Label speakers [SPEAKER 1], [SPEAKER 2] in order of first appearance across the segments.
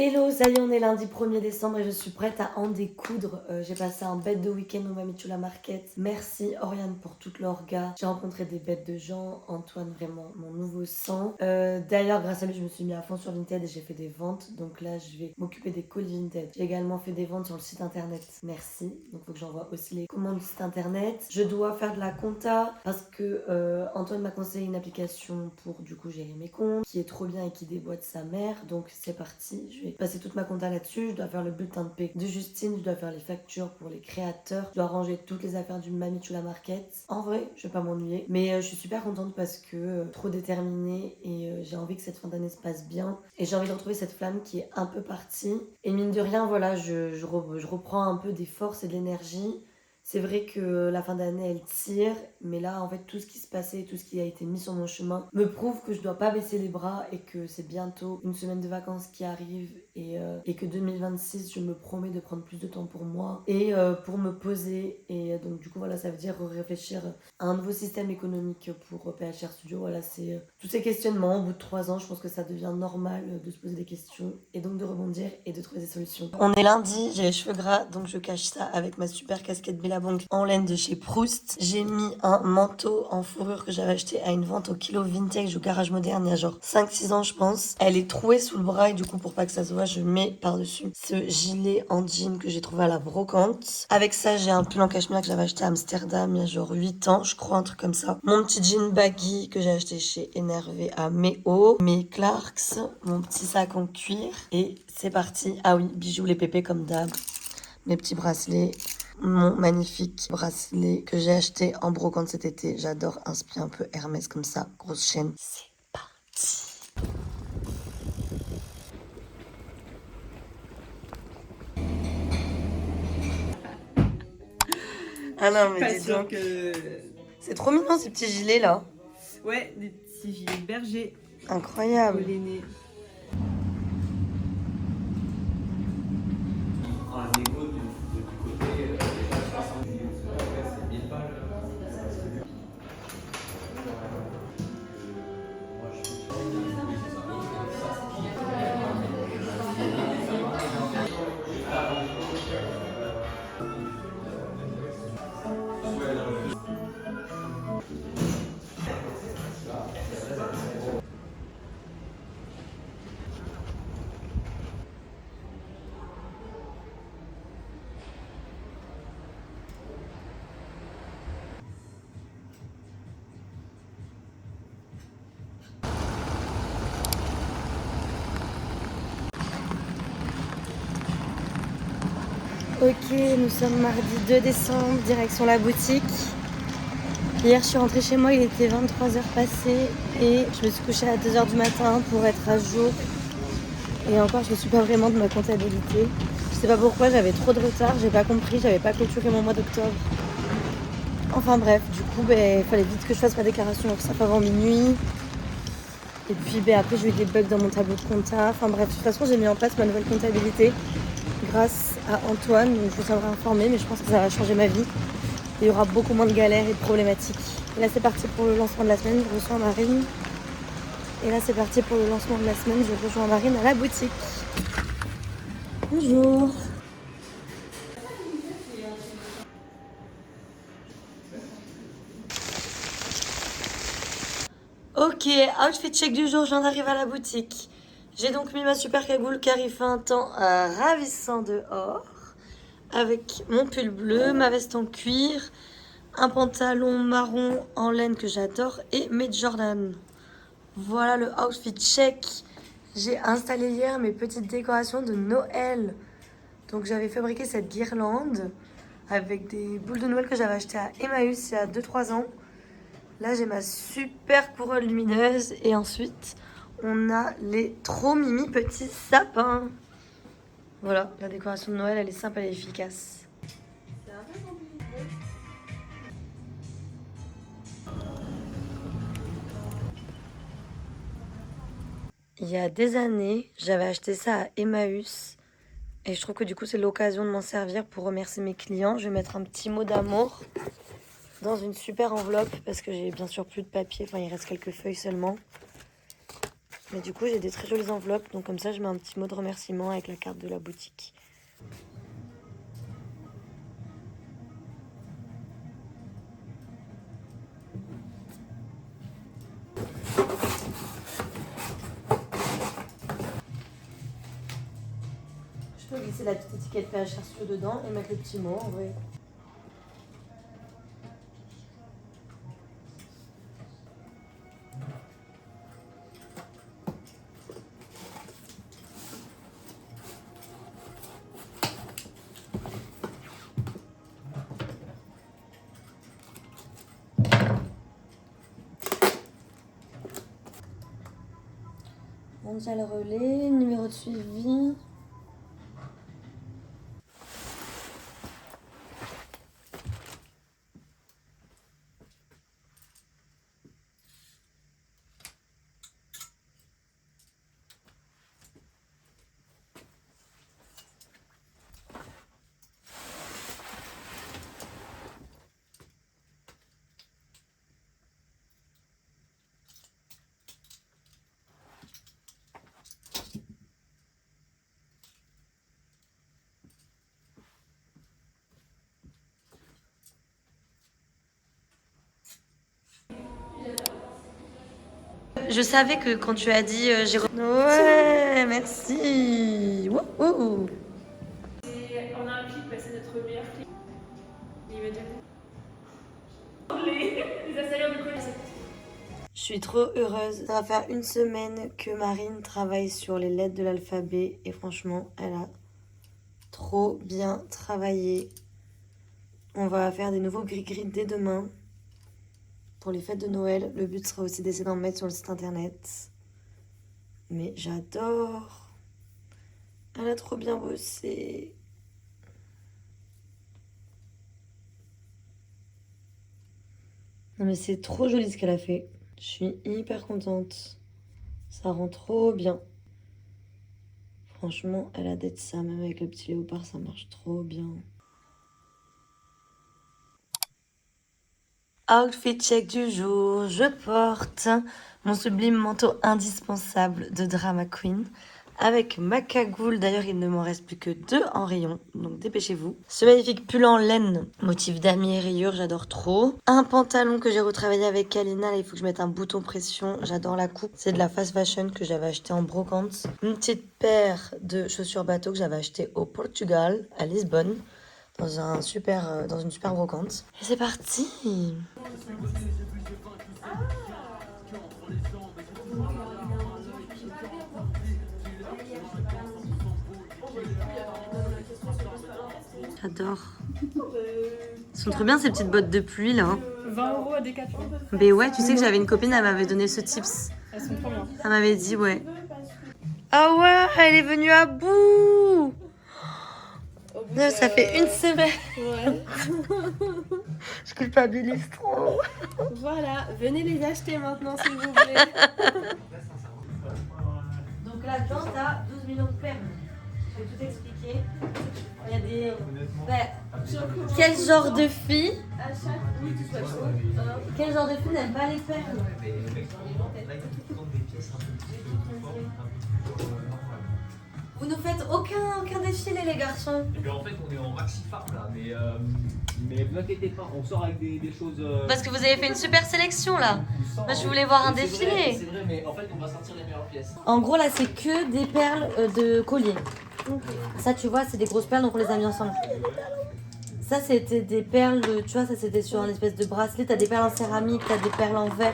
[SPEAKER 1] Hello, ça y est, on est lundi 1er décembre et je suis prête à en découdre. J'ai passé un bête de week-end au Mamitula Market. Merci Oriane pour toute l'orga. J'ai rencontré des bêtes de gens. Antoine, vraiment, mon nouveau sang. D'ailleurs, grâce à lui, je me suis mis à fond sur Vinted et j'ai fait des ventes. Donc là, je vais m'occuper des colis Vinted. J'ai également fait des ventes sur le site internet. Merci. Donc il faut que j'envoie aussi les commandes du site internet. Je dois faire de la compta parce que Antoine m'a conseillé une application pour du coup gérer mes comptes qui est trop bien et qui déboîte sa mère. Donc c'est parti. Je vais passer toute ma compta là-dessus. Je dois faire le bulletin de paie de Justine, je dois faire les factures pour les créateurs, je dois ranger toutes les affaires du Mamitula Market. En vrai, je vais pas m'ennuyer, mais je suis super contente parce que trop déterminée et j'ai envie que cette fin d'année se passe bien et j'ai envie de retrouver cette flamme qui est un peu partie. Et mine de rien, voilà, je reprends un peu des forces et de l'énergie. C'est vrai que la fin d'année elle tire, mais là en fait tout ce qui se passait, tout ce qui a été mis sur mon chemin me prouve que je dois pas baisser les bras et que c'est bientôt une semaine de vacances qui arrive et que 2026 je me promets de prendre plus de temps pour moi et pour me poser et donc du coup voilà ça veut dire réfléchir à un nouveau système économique pour PHR Studio. Voilà c'est tous ces questionnements au bout de 3 ans je pense que ça devient normal de se poser des questions et donc de rebondir et de trouver des solutions. On est lundi, j'ai les cheveux gras donc je cache ça avec ma super casquette Billabong en laine de chez Proust. J'ai mis un manteau en fourrure que j'avais acheté à une vente au kilo vintage au garage moderne il y a genre 5-6 ans je pense. Elle est trouée sous le bras et du coup pour pas que ça se voit je mets par-dessus ce gilet en jean que j'ai trouvé à la brocante. Avec ça j'ai un pull en cachemire que j'avais acheté à Amsterdam il y a genre 8 ans je crois, un truc comme ça. Mon petit jean baggy que j'ai acheté chez Énervé à Méo. Mes Clarks, mon petit sac en cuir et c'est parti. Ah oui, bijoux les pépés comme d'hab. Mes petits bracelets, mon magnifique bracelet que j'ai acheté en brocante cet été. J'adore inspirer un peu Hermès comme ça, grosse chaîne. C'est parti. Ah non mais dis donc, c'est trop mignon ces petits gilets là.
[SPEAKER 2] Ouais, des petits gilets bergers.
[SPEAKER 1] Incroyable. Ok, nous sommes mardi 2 décembre, direction la boutique. Hier, je suis rentrée chez moi, il était 23h passées et je me suis couchée à 2h du matin pour être à jour. Et encore, je ne suis pas vraiment de ma comptabilité. Je sais pas pourquoi, j'avais trop de retard, j'ai pas compris, j'avais pas clôturé mon mois d'octobre. Enfin bref, du coup, il fallait vite que je fasse ma déclaration URSSAF avant minuit. Et puis après, j'ai eu des bugs dans mon tableau de compta. Enfin bref, de toute façon, j'ai mis en place ma nouvelle comptabilité grâce à Antoine. Donc je vous tiendrai informé, mais je pense que ça va changer ma vie. Il y aura beaucoup moins de galères et de problématiques. Et là, c'est parti pour le lancement de la semaine. Je reçois Marine. Et là, c'est parti pour le lancement de la semaine. Je rejoins Marine à la boutique. Bonjour. Ok, outfit check du jour, je viens d'arriver à la boutique. J'ai donc mis ma super cagoule car il fait un temps ravissant dehors. Avec mon pull bleu, ma veste en cuir, un pantalon marron en laine que j'adore et mes Jordan. Voilà le outfit check. J'ai installé hier mes petites décorations de Noël. Donc j'avais fabriqué cette guirlande avec des boules de Noël que j'avais achetées à Emmaüs il y a 2-3 ans. Là, j'ai ma super couronne lumineuse. Et ensuite, on a les trop mimi petits sapins. Voilà, la décoration de Noël, elle est simple, elle est efficace. Il y a des années, j'avais acheté ça à Emmaüs. Et je trouve que du coup, c'est l'occasion de m'en servir pour remercier mes clients. Je vais mettre un petit mot d'amour dans une super enveloppe parce que j'ai bien sûr plus de papier. Enfin, il reste quelques feuilles seulement. Mais du coup, j'ai des très jolies enveloppes. Donc comme ça, je mets un petit mot de remerciement avec la carte de la boutique. Je peux glisser la petite étiquette PHR Studio dedans et mettre le petit mot en vrai. Mondial relais, numéro de suivi. Je savais que quand tu as dit j'ai... Ouais, merci. Wouhou.
[SPEAKER 3] On a un clip, c'est notre meilleur clip. Il va dire les assaillants de police.
[SPEAKER 1] Je suis trop heureuse. Ça va faire une semaine que Marine travaille sur les lettres de l'alphabet et franchement, elle a trop bien travaillé. On va faire des nouveaux gris-gris dès demain pour les fêtes de Noël. Le but sera aussi d'essayer d'en mettre sur le site internet. Mais j'adore. Elle a trop bien bossé. Non mais c'est trop joli ce qu'elle a fait. Je suis hyper contente. Ça rend trop bien. Franchement, elle a d'être ça. Même avec le petit léopard, ça marche trop bien. Outfit check du jour. Je porte mon sublime manteau indispensable de Drama Queen. Avec ma cagoule, d'ailleurs il ne m'en reste plus que 2 en rayon, donc dépêchez-vous. Ce magnifique pull en laine, motif damier et rayures, j'adore trop. Un pantalon que j'ai retravaillé avec Kalina, là il faut que je mette un bouton pression, j'adore la coupe. C'est de la fast fashion que j'avais acheté en brocante. Une petite paire de chaussures bateau que j'avais acheté au Portugal, à Lisbonne, dans une super brocante. Et c'est parti! J'adore. Elles sont trop bien ces petites bottes de pluie là.
[SPEAKER 3] 20 € à Decathlon.
[SPEAKER 1] Mais ouais, tu sais que j'avais une copine, elle m'avait donné ce tips.
[SPEAKER 3] Elles sont trop bien.
[SPEAKER 1] Elle m'avait dit ouais. Ah ouais, elle est venue à bout. Ça fait une semaine.
[SPEAKER 3] Ouais.
[SPEAKER 1] Je culpabilise trop.
[SPEAKER 3] Voilà, venez les acheter maintenant s'il vous plaît.
[SPEAKER 1] Donc là-dedans, t'as 12 millions de perles. Je vais tout expliquer. Il y a des... Quel genre de fille Quel genre de fille n'aime pas les perles? Vous ne faites aucun défilé les garçons.
[SPEAKER 4] Et bien en fait on est en maxi farm là, mais vous inquiétez pas, on sort avec des choses...
[SPEAKER 1] Parce que vous avez fait une super sélection là. Moi je voulais voir un défilé.
[SPEAKER 4] C'est vrai, mais en fait on va sortir les meilleures pièces.
[SPEAKER 1] En gros là c'est que des perles de collier. Ça tu vois c'est des grosses perles donc on les a mis ensemble. Ça c'était des perles, tu vois ça c'était sur un espèce de bracelet. T'as des perles en céramique, t'as des perles en verre,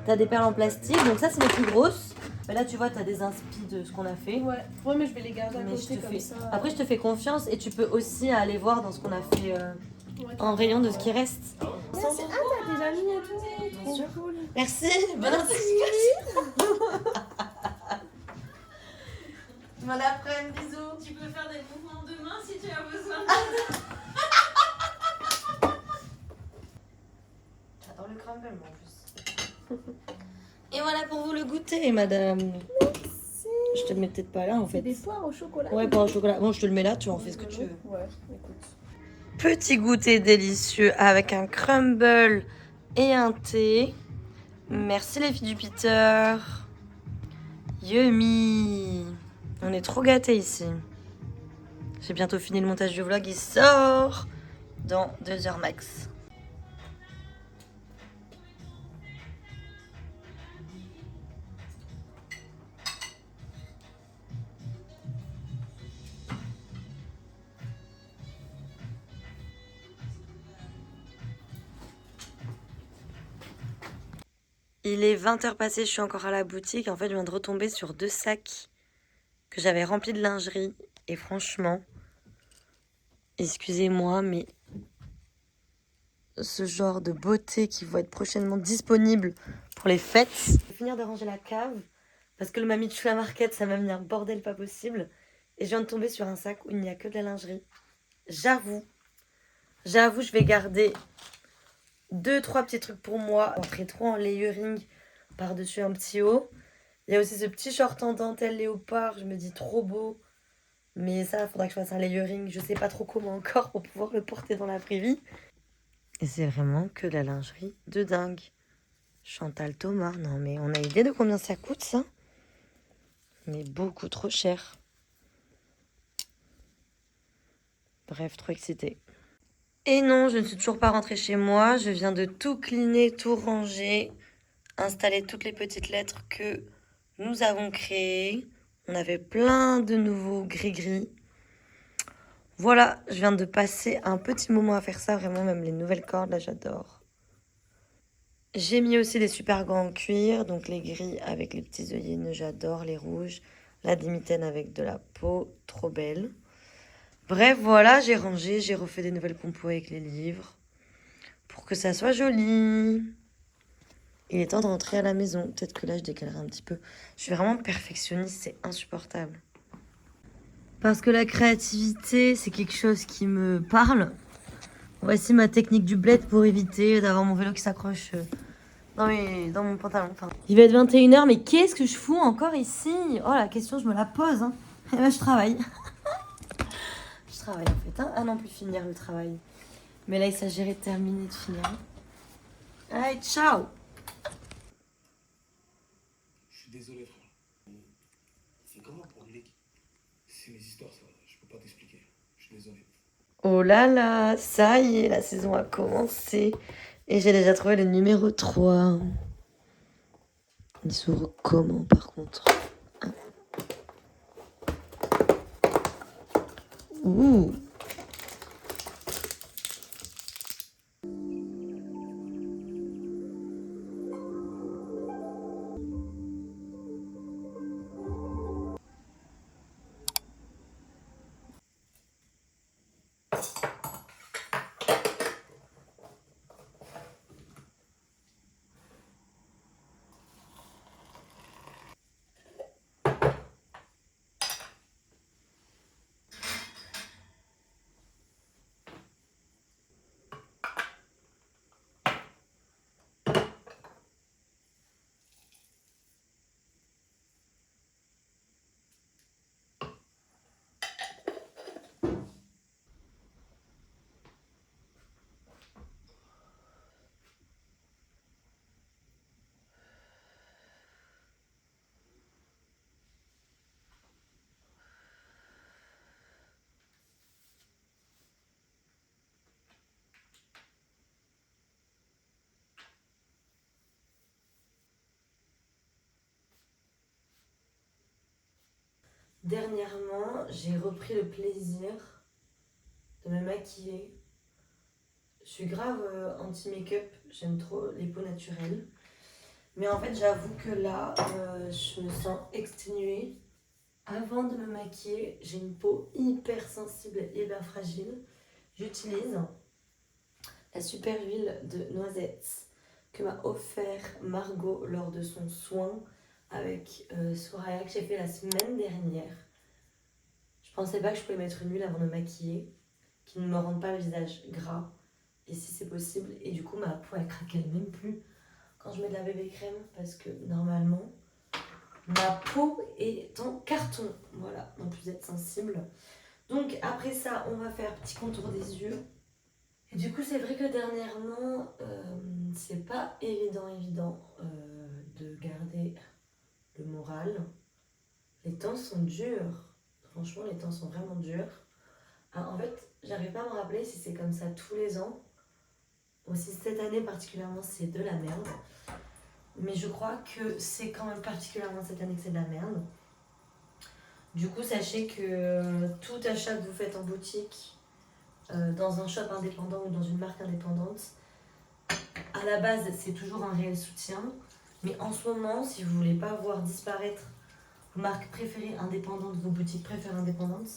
[SPEAKER 1] t'as des perles en plastique. Donc ça c'est les plus grosses. Mais là tu vois t'as des inspi de ce qu'on a fait.
[SPEAKER 3] Ouais, mais je vais les garder à
[SPEAKER 1] Mais
[SPEAKER 3] côté comme ça.
[SPEAKER 1] Après je te fais confiance et tu peux aussi aller voir dans ce qu'on a fait en rayon de ce qui reste.
[SPEAKER 3] Ah, t'as des amis et tout. Trop cool.
[SPEAKER 1] Merci, bonne Bon après-midi, bisous.
[SPEAKER 3] Tu peux faire des mouvements de main si tu as besoin.
[SPEAKER 1] J'adore le crumble en plus. Et voilà pour vous le goûter, madame. Je te le mets peut-être pas là en fait.
[SPEAKER 3] Des poires au chocolat.
[SPEAKER 1] Ouais, pas au chocolat. Bon, je te le mets là, tu en fais ce que tu veux.
[SPEAKER 3] Ouais, écoute.
[SPEAKER 1] Petit goûter délicieux avec un crumble et un thé. Merci les filles du Peter. Yummy. On est trop gâtés ici. J'ai bientôt fini le montage du vlog, il sort dans 2 heures max. Il est 20h passé, je suis encore à la boutique. En fait, je viens de retomber sur 2 sacs que j'avais remplis de lingerie. Et franchement, excusez-moi, mais ce genre de beauté qui va être prochainement disponible pour les fêtes. Je vais finir de ranger la cave parce que le Mamie Chula Market, ça m'a mis un bordel pas possible. Et je viens de tomber sur un sac où il n'y a que de la lingerie. J'avoue, je vais garder 2-3 petits trucs pour moi. Rentrer trop en layering par-dessus un petit haut. Il y a aussi ce petit short en dentelle léopard, je me dis trop beau. Mais ça, il faudra que je fasse un layering. Je sais pas trop comment encore pour pouvoir le porter dans la vraie vie. Et c'est vraiment que de la lingerie de dingue. Chantal Thomas, non mais on a idée de combien ça coûte ça? Mais beaucoup trop cher. Bref, trop excitée. Et non, je ne suis toujours pas rentrée chez moi. Je viens de tout cleaner, tout ranger, installer toutes les petites lettres que nous avons créées. On avait plein de nouveaux gris-gris. Voilà, je viens de passer un petit moment à faire ça. Vraiment, même les nouvelles cordes, là, j'adore. J'ai mis aussi des super gants en cuir. Donc les gris avec les petits œillets, j'adore. Les rouges, la demi-taine avec de la peau, trop belle. Bref, voilà, j'ai rangé, j'ai refait des nouvelles compos avec les livres pour que ça soit joli. Il est temps de rentrer à la maison. Peut-être que là, je décalerai un petit peu. Je suis vraiment perfectionniste, c'est insupportable. Parce que la créativité, c'est quelque chose qui me parle. Voici ma technique du bled pour éviter d'avoir mon vélo qui s'accroche dans mon pantalon. Enfin, il va être 21h, mais qu'est-ce que je fous encore ici? Oh, la question, je me la pose. Hein. Eh ben, je travaille. Je travaille en fait. Hein. Ah non, plus finir le travail. Mais là, il s'agirait de terminer, de finir. Allez, ciao!
[SPEAKER 5] Je suis désolé, frère. C'est grave pour le leak. C'est mes histoires, ça. Je peux pas t'expliquer. Je suis désolé.
[SPEAKER 1] Oh là là, ça y est, la saison a commencé. Et j'ai déjà trouvé le numéro 3. Il s'ouvre comment par contre? Ah. Ouh! Dernièrement, j'ai repris le plaisir de me maquiller. Je suis grave anti-make-up, j'aime trop les peaux naturelles. Mais en fait, j'avoue que là, je me sens exténuée. Avant de me maquiller, j'ai une peau hyper sensible et hyper fragile. J'utilise la super huile de noisettes que m'a offert Margot lors de son soin avec Soraya que j'ai fait la semaine dernière. Je pensais pas que je pouvais mettre une huile avant de me maquiller qui ne me rende pas le visage gras et si c'est possible. Et du coup, ma peau elle craquelle même plus quand je mets de la bébé crème parce que normalement ma peau est en carton. Voilà, en plus d'être sensible. Donc après ça, on va faire petit contour des yeux. Et du coup, c'est vrai que dernièrement, c'est pas évident de garder le moral. Les temps sont durs. Franchement, les temps sont vraiment durs. Alors, en fait, j'arrive pas à me rappeler si c'est comme ça tous les ans. Aussi cette année particulièrement, c'est de la merde. Mais je crois que c'est quand même particulièrement cette année que c'est de la merde. Du coup, sachez que tout achat que vous faites en boutique, dans un shop indépendant ou dans une marque indépendante, à la base, c'est toujours un réel soutien. Mais en ce moment, si vous voulez pas voir disparaître vos marques préférées indépendantes, vos boutiques préférées indépendantes,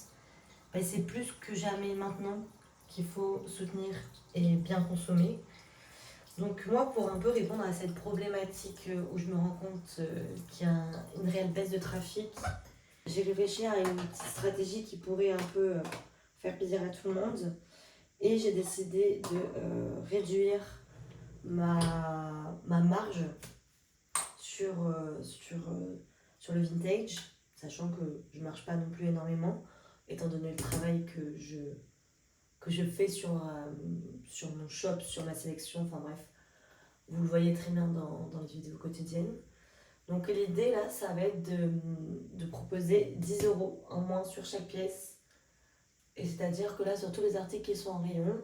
[SPEAKER 1] ben c'est plus que jamais maintenant qu'il faut soutenir et bien consommer. Donc moi, pour un peu répondre à cette problématique où je me rends compte qu'il y a une réelle baisse de trafic, j'ai réfléchi à une petite stratégie qui pourrait un peu faire plaisir à tout le monde. Et j'ai décidé de réduire ma marge sur le vintage, sachant que je ne marche pas non plus énormément, étant donné le travail que je fais sur mon shop, sur ma sélection, enfin bref, vous le voyez très bien dans les vidéos quotidiennes. Donc l'idée là, ça va être de proposer 10 € en moins sur chaque pièce. Et c'est-à-dire que là, sur tous les articles qui sont en rayon,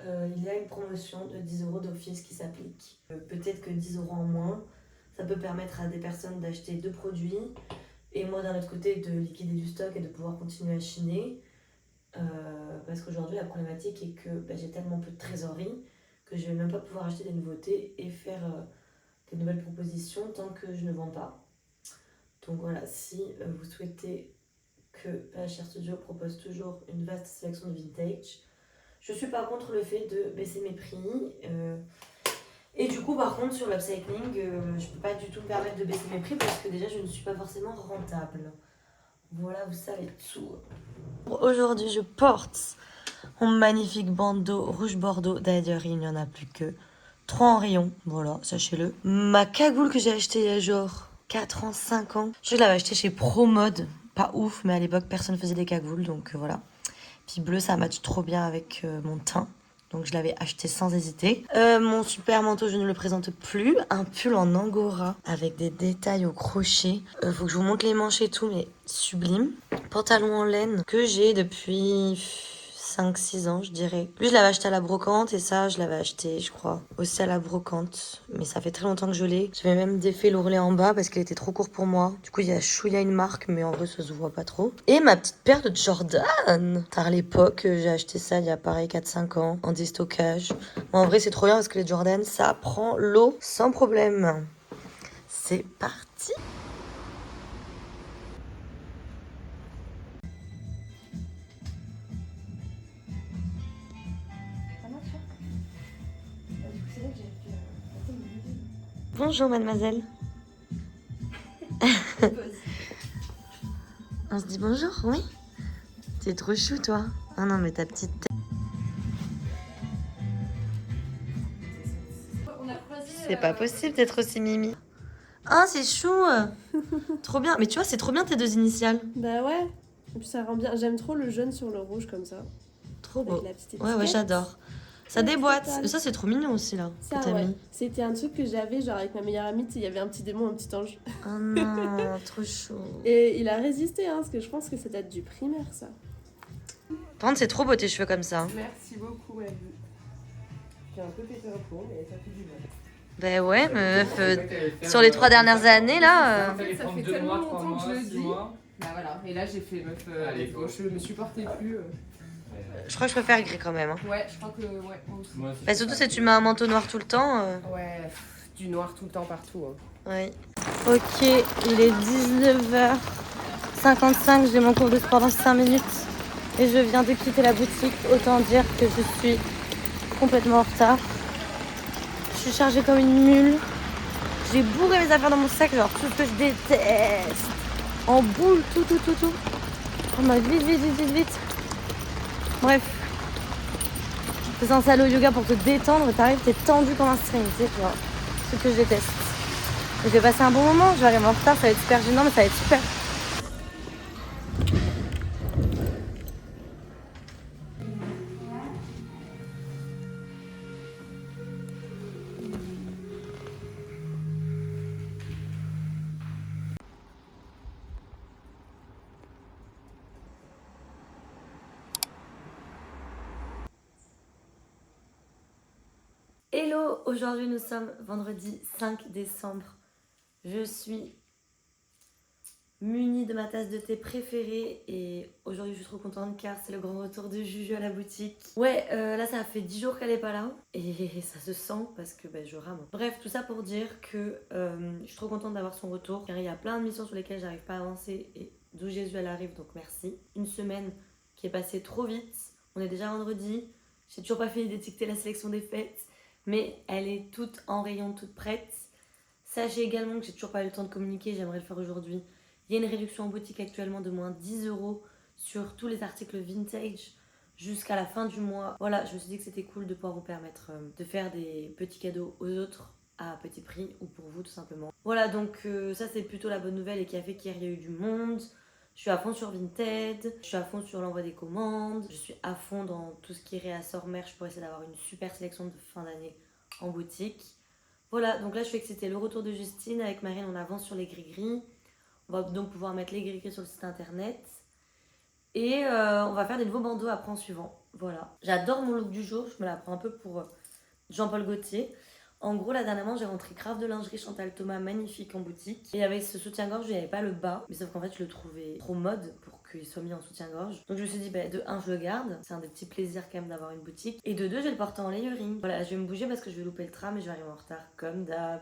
[SPEAKER 1] il y a une promotion de 10 € d'office qui s'applique. Peut-être que 10 € en moins, ça peut permettre à des personnes d'acheter 2 produits et moi d'un autre côté de liquider du stock et de pouvoir continuer à chiner. Parce qu'aujourd'hui, la problématique est que j'ai tellement peu de trésorerie que je ne vais même pas pouvoir acheter des nouveautés et faire des nouvelles propositions tant que je ne vends pas. Donc voilà, si vous souhaitez que PHR Studio propose toujours une vaste sélection de vintage, je suis pas contre le fait de baisser mes prix. Et du coup, par contre, sur l'upcycling, je peux pas du tout me permettre de baisser mes prix parce que déjà, je ne suis pas forcément rentable. Voilà, vous savez tout. Aujourd'hui, je porte mon magnifique bandeau rouge bordeaux. D'ailleurs, il n'y en a plus que 3 en rayon. Voilà, sachez-le. Ma cagoule que j'ai achetée il y a genre 4 ans, 5 ans. Je l'avais achetée chez Promode. Pas ouf, mais à l'époque, personne faisait des cagoules, donc voilà. Puis bleu, ça match trop bien avec mon teint. Donc je l'avais acheté sans hésiter. Mon super manteau, je ne le présente plus. Un pull en angora avec des détails au crochet. Faut que je vous montre les manches et tout, mais sublime. Pantalon en laine que j'ai depuis 5-6 ans, je dirais. Lui, je l'avais acheté à la brocante et ça, je l'avais acheté, je crois, aussi à la brocante. Mais ça fait très longtemps que je l'ai. J'avais même défait l'ourlet en bas parce qu'il était trop court pour moi. Du coup, il y a chouïa une marque, mais en vrai, ça se voit pas trop. Et ma petite paire de Jordan. À l'époque, j'ai acheté ça il y a pareil 4-5 ans en déstockage. Mais en vrai, c'est trop bien parce que les Jordan, ça prend l'eau sans problème. C'est parti. Bonjour mademoiselle. On se dit bonjour, oui? T'es trop chou toi. Ah non mais ta petite tête. C'est pas possible d'être aussi mimi. Ah c'est chou. Trop bien. Mais tu vois c'est trop bien tes 2 initiales.
[SPEAKER 6] Bah ouais. Et puis ça rend bien. J'aime trop le jaune sur le rouge comme ça.
[SPEAKER 1] Trop
[SPEAKER 6] Avec
[SPEAKER 1] beau.
[SPEAKER 6] la petite
[SPEAKER 1] Ouais
[SPEAKER 6] étiquette.
[SPEAKER 1] j'adore. Ça déboîte. Ça c'est trop mignon aussi là.
[SPEAKER 6] Ça,
[SPEAKER 1] que t'as
[SPEAKER 6] ouais.
[SPEAKER 1] mis.
[SPEAKER 6] C'était un truc que j'avais genre avec ma meilleure amie, il y avait un petit démon, un petit ange.
[SPEAKER 1] Oh non, trop chou.
[SPEAKER 6] Et il a résisté, hein, parce que je pense que ça date du primaire, ça.
[SPEAKER 1] Par contre c'est trop beau tes cheveux comme ça.
[SPEAKER 6] Merci beaucoup, ma vie. J'ai un peu pété un plomb, mais ça fait du mal.
[SPEAKER 1] Ben ouais meuf. Sur les 3 dernières années là.
[SPEAKER 2] Ça fait tellement longtemps que je le dis.
[SPEAKER 7] Bah voilà, et là j'ai fait meuf,
[SPEAKER 4] Allez, go.
[SPEAKER 7] je me supportais plus.
[SPEAKER 1] Je crois que je préfère gris quand même. Hein.
[SPEAKER 7] Ouais, je crois que ouais, moi aussi.
[SPEAKER 4] Moi,
[SPEAKER 1] Bah, surtout si tu mets un manteau noir tout le temps.
[SPEAKER 7] Ouais, du noir tout le temps partout. Hein.
[SPEAKER 1] Oui. Ok, il est 19h55, j'ai mon cours de sport dans 5 minutes et je viens de quitter la boutique. Autant dire que je suis complètement en retard. Je suis chargée comme une mule. J'ai bourré mes affaires dans mon sac, genre tout ce que je déteste. En boule, tout. En mode vite. Bref. T'es censé aller au yoga pour te détendre, t'arrives, t'es tendu comme un string, tu sais, genre, ce que je déteste. Je vais passer un bon moment, je vais arriver en retard, ça va être super gênant, mais ça va être super. Hello, aujourd'hui nous sommes vendredi 5 décembre. Je suis munie de ma tasse de thé préférée et aujourd'hui je suis trop contente car c'est le grand retour de Juju à la boutique. Ouais, là ça fait 10 jours qu'elle est pas là et ça se sent parce que je rame. Bref, tout ça pour dire que je suis trop contente d'avoir son retour car il y a plein de missions sur lesquelles j'arrive pas à avancer et d'où Jésus elle arrive, donc merci. Une semaine qui est passée trop vite, on est déjà vendredi, j'ai toujours pas fini d'étiqueter la sélection des fêtes. Mais elle est toute en rayon, toute prête. Sachez également que j'ai toujours pas eu le temps de communiquer, j'aimerais le faire aujourd'hui. Il y a une réduction en boutique actuellement de moins 10 € sur tous les articles vintage jusqu'à la fin du mois. Voilà, je me suis dit que c'était cool de pouvoir vous permettre de faire des petits cadeaux aux autres à petit prix ou pour vous tout simplement. Voilà, donc ça c'est plutôt la bonne nouvelle et qui a fait qu'hier il y a eu du monde. Je suis à fond sur Vinted, je suis à fond sur l'envoi des commandes, je suis à fond dans tout ce qui est réassort merch pour essayer d'avoir une super sélection de fin d'année en boutique. Voilà, donc là je fais que c'était le retour de Justine. Avec Marine on avance sur les gris-gris. On va donc pouvoir mettre les gris-gris sur le site internet. Et on va faire des nouveaux bandeaux après en suivant. Voilà, j'adore mon look du jour, je me la prends un peu pour Jean-Paul Gaultier. En gros, là, dernièrement, j'ai rentré grave de lingerie Chantal Thomas magnifique en boutique. Et avec ce soutien-gorge, je n'avais pas le bas. Mais sauf qu'en fait, je le trouvais trop mode pour qu'il soit mis en soutien-gorge. Donc je me suis dit, de 1, je le garde. C'est un des petits plaisirs quand même d'avoir une boutique. Et de 2, je vais le porter en layering. Voilà, je vais me bouger parce que je vais louper le tram et je vais arriver en retard comme d'hab.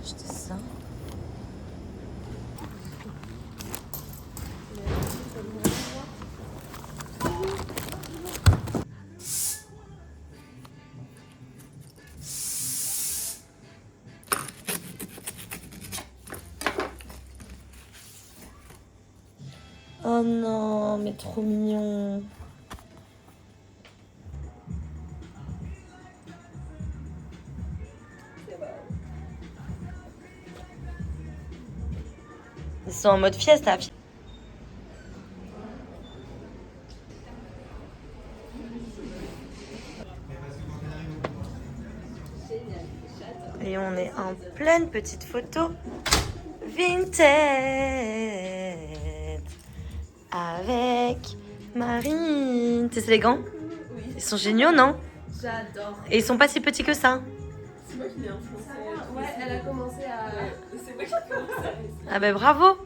[SPEAKER 1] Acheter ça. Oh non, mais trop mignon. Ils sont en mode fiesta. Et on est en pleine petite photo vintage avec Marine. C'est élégant? Oui. Ils sont géniaux, non?
[SPEAKER 6] J'adore.
[SPEAKER 1] Et ils sont pas si petits que ça.
[SPEAKER 6] C'est moi qui l'ai influencé.
[SPEAKER 7] Ouais, elle a commencé à...
[SPEAKER 6] C'est moi qui ai commencé à...
[SPEAKER 1] Ah ben bravo.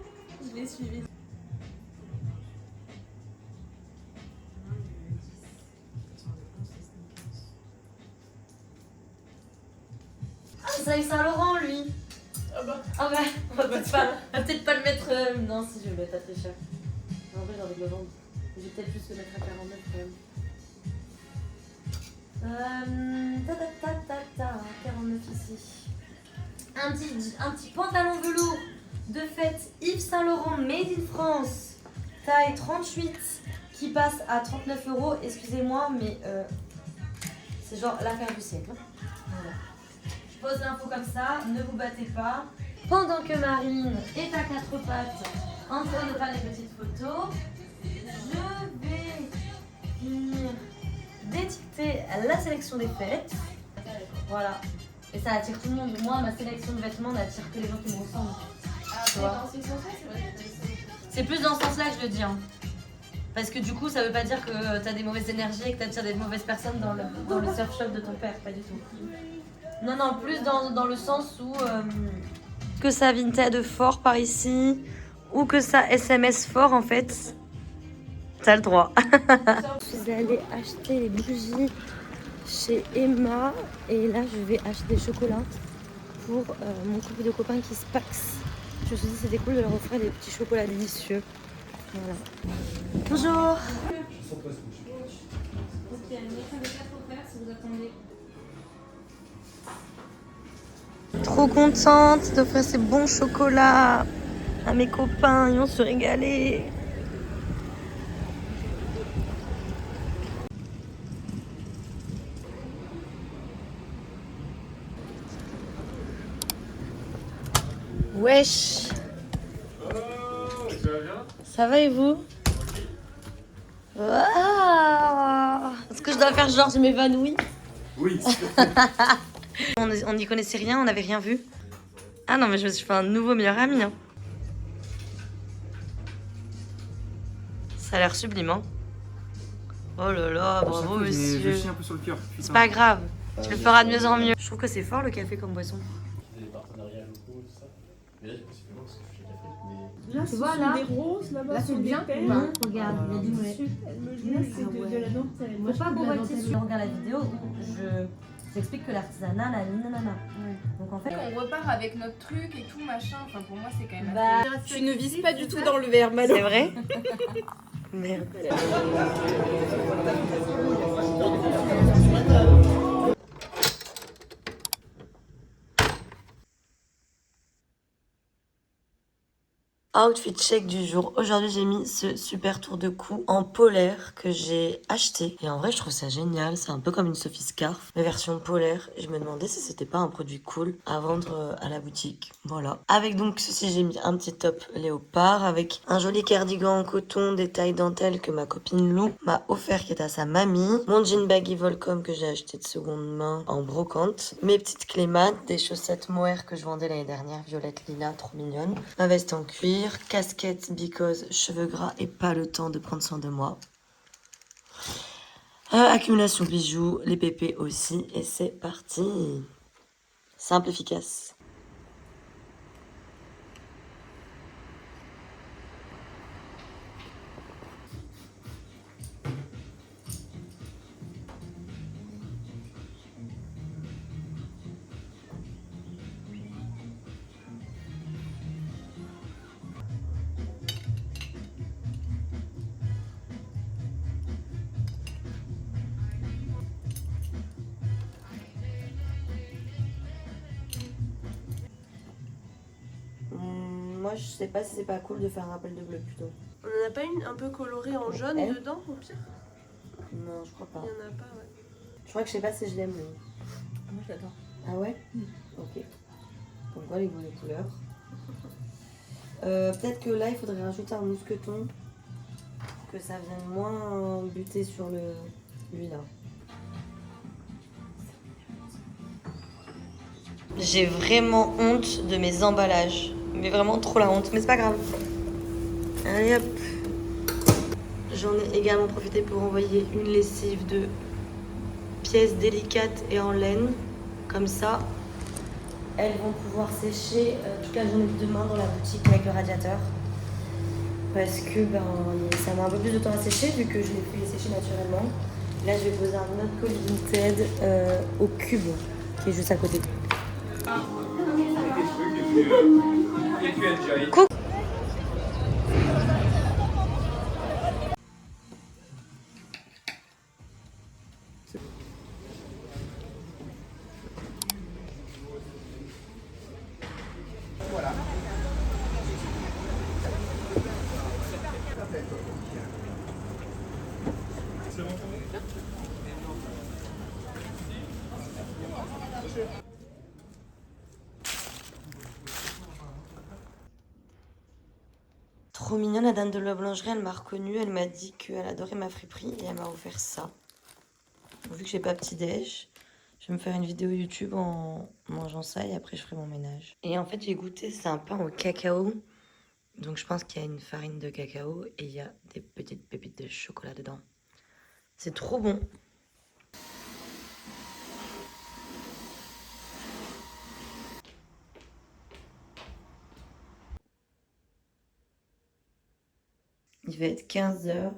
[SPEAKER 6] Je l'ai suivi.
[SPEAKER 1] Ah, c'est Yves Saint Laurent, lui. Ah bah, on va peut-être pas le mettre... Non, si, je vais le mettre à très cher. En vrai, j'ai envie de le vendre. Je vais peut-être plus le mettre à 49 quand même. 49 ici. Un petit pantalon velours de fête Yves Saint Laurent Made in France, taille 38, qui passe à 39 €. Excusez-moi, mais c'est genre l'affaire du siècle. Voilà. Je pose l'info comme ça, ne vous battez pas. Pendant que Marine est à quatre pattes en train de faire des petites photos, je vais finir d'étiqueter la sélection des fêtes. Voilà. Et ça attire tout le monde. Moi, ma sélection de vêtements n'attire que les gens qui me ressemblent. Tu vois.
[SPEAKER 6] Dans ce sens-là, c'est vrai que
[SPEAKER 1] C'est plus dans ce sens-là que je le dis. Hein. Parce que du coup, ça veut pas dire que t'as des mauvaises énergies et que t'attires des mauvaises personnes dans le surf shop de ton père. Pas du tout. Non, non, plus dans le sens où... que ça Vinted fort par ici ou que ça SMS fort en fait. T'as le droit. Je suis allée acheter les bougies chez Emma et là je vais acheter des chocolats pour mon couple de copains qui se paxent. Je me suis dit c'était cool de leur offrir des petits chocolats délicieux. Voilà. Bonjour. Trop contente d'offrir ces bons chocolats à mes copains, ils vont se régaler. Wesh.
[SPEAKER 2] Tu vas bien?
[SPEAKER 1] Ça va et vous? Wow. que je dois faire genre je m'évanouis?
[SPEAKER 2] Oui.
[SPEAKER 1] On n'y connaissait rien, on n'avait rien vu. Ah non mais je me suis fait un nouveau meilleur ami. Hein. Ça a l'air sublime. Hein. Oh là là, bravo monsieur.
[SPEAKER 2] Je chie un peu sur le cœur.
[SPEAKER 1] C'est pas grave, tu le feras de mieux en mieux. Je trouve que c'est fort le café comme boisson.
[SPEAKER 8] Des partenariats locaux et tout ça. Mais là, possiblement, parce que je fais café. Mais...
[SPEAKER 3] Là,
[SPEAKER 7] Tu vois, là,
[SPEAKER 3] des roses, là-bas,
[SPEAKER 7] là,
[SPEAKER 3] sont
[SPEAKER 7] c'est
[SPEAKER 3] des
[SPEAKER 7] bien.
[SPEAKER 3] perles.
[SPEAKER 7] Bah, regarde, il y a du
[SPEAKER 3] Là, c'est de la dentelle. Moi,
[SPEAKER 1] Faut
[SPEAKER 3] je
[SPEAKER 1] pas
[SPEAKER 3] fais de
[SPEAKER 1] qu'on
[SPEAKER 3] la
[SPEAKER 1] voit le
[SPEAKER 3] dentelle.
[SPEAKER 1] tissu. Regarde la vidéo, j'explique que l'artisanat, nanana. Donc en fait,
[SPEAKER 7] On repart avec notre truc et tout, machin. Enfin, pour moi, c'est quand même
[SPEAKER 1] bah,
[SPEAKER 6] Tu ne vises pas du tout dans le verre, Malo.
[SPEAKER 1] c'est vrai. Merde. Outfit check du jour. Aujourd'hui, j'ai mis ce super tour de cou en polaire que j'ai acheté. Et en vrai, je trouve ça génial. C'est un peu comme une Sophie Scarf, mais version polaire. Et je me demandais si c'était pas un produit cool à vendre à la boutique. Voilà. Avec donc ceci, j'ai mis un petit top léopard avec un joli cardigan en coton détail dentelle que ma copine Lou m'a offert qui est à sa mamie. Mon jean baggy Volcom que j'ai acheté de seconde main en brocante. Mes petites clés mat, des chaussettes mohair que je vendais l'année dernière, violette lila, trop mignonne. Ma veste en cuir. Casquette, because, cheveux gras et pas le temps de prendre soin de moi. Accumulation bijoux, les pépés aussi. Et c'est parti. Simple, efficace. Moi, je sais pas si c'est pas cool de faire un rappel de bleu plutôt.
[SPEAKER 6] On en a pas une un peu colorée en jaune
[SPEAKER 1] Elle
[SPEAKER 6] dedans, au pire?
[SPEAKER 1] Non, je crois pas.
[SPEAKER 6] Il y en a pas, ouais.
[SPEAKER 1] Je crois que je sais pas si je l'aime. Mais...
[SPEAKER 6] Moi, je l'adore.
[SPEAKER 1] Ah ouais Ok. On voit les goûts et les couleurs. Peut-être que là, il faudrait rajouter un mousqueton. Que ça vienne moins buter sur lui là. J'ai vraiment honte de mes emballages. Mais vraiment trop la honte. Mais c'est pas grave. Allez hop. J'en ai également profité pour envoyer une lessive de pièces délicates et en laine. Comme ça, elles vont pouvoir sécher toute la journée de demain dans la boutique avec le radiateur. Parce que ça met un peu plus de temps à sécher vu que je l'ai fait sécher naturellement. Là, je vais poser un autre colis Vinted au cube qui est juste à côté. Coucou. Trop mignonne, la dame de la boulangerie, elle m'a reconnue, elle m'a dit qu'elle adorait ma friperie et elle m'a offert ça. Vu que j'ai pas petit-déj, je vais me faire une vidéo YouTube en mangeant ça et après je ferai mon ménage. Et en fait, j'ai goûté, c'est un pain au cacao. Donc je pense qu'il y a une farine de cacao et il y a des petites pépites de chocolat dedans. C'est trop bon. Il va être 15h.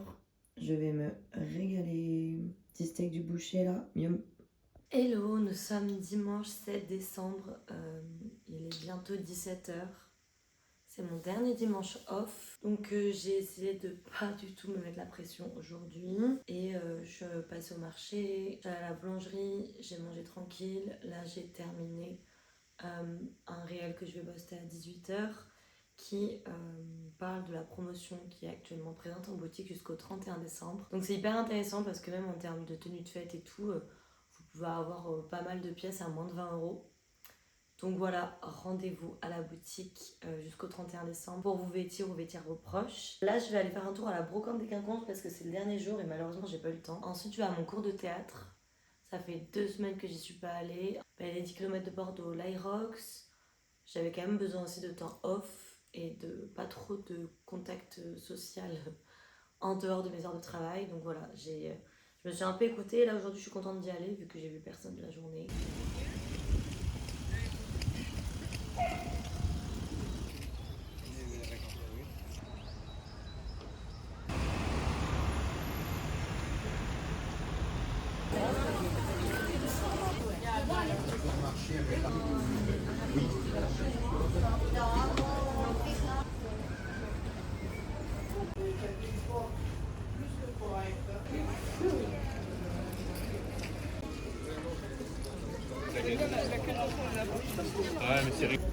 [SPEAKER 1] Je vais me régaler. Petit steak du boucher là. Miam. Hello, nous sommes dimanche 7 décembre. Il est bientôt 17h. C'est mon dernier dimanche off. Donc j'ai essayé de pas du tout me mettre la pression aujourd'hui. Et je suis passée au marché, j'allais à la boulangerie, j'ai mangé tranquille. Là j'ai terminé un réel que je vais poster à 18h qui parle de la promotion qui est actuellement présente en boutique jusqu'au 31 décembre. Donc c'est hyper intéressant parce que même en termes de tenue de fête et tout, vous pouvez avoir pas mal de pièces à moins de 20 €. Donc voilà, rendez-vous à la boutique jusqu'au 31 décembre pour vous vêtir ou vêtir vos proches. Là, je vais aller faire un tour à la brocante des Quinconces parce que c'est le dernier jour et malheureusement, j'ai pas eu le temps. Ensuite, je vais à mon cours de théâtre. Ça fait 2 semaines que j'y suis pas allée. Les 10 km de Bordeaux, l'Irox. J'avais quand même besoin aussi de temps off et de pas trop de contact social en dehors de mes heures de travail. Donc voilà, je me suis un peu écoutée. Là, aujourd'hui, je suis contente d'y aller vu que j'ai vu personne de la journée.
[SPEAKER 2] Ouais, mais c'est rigolo.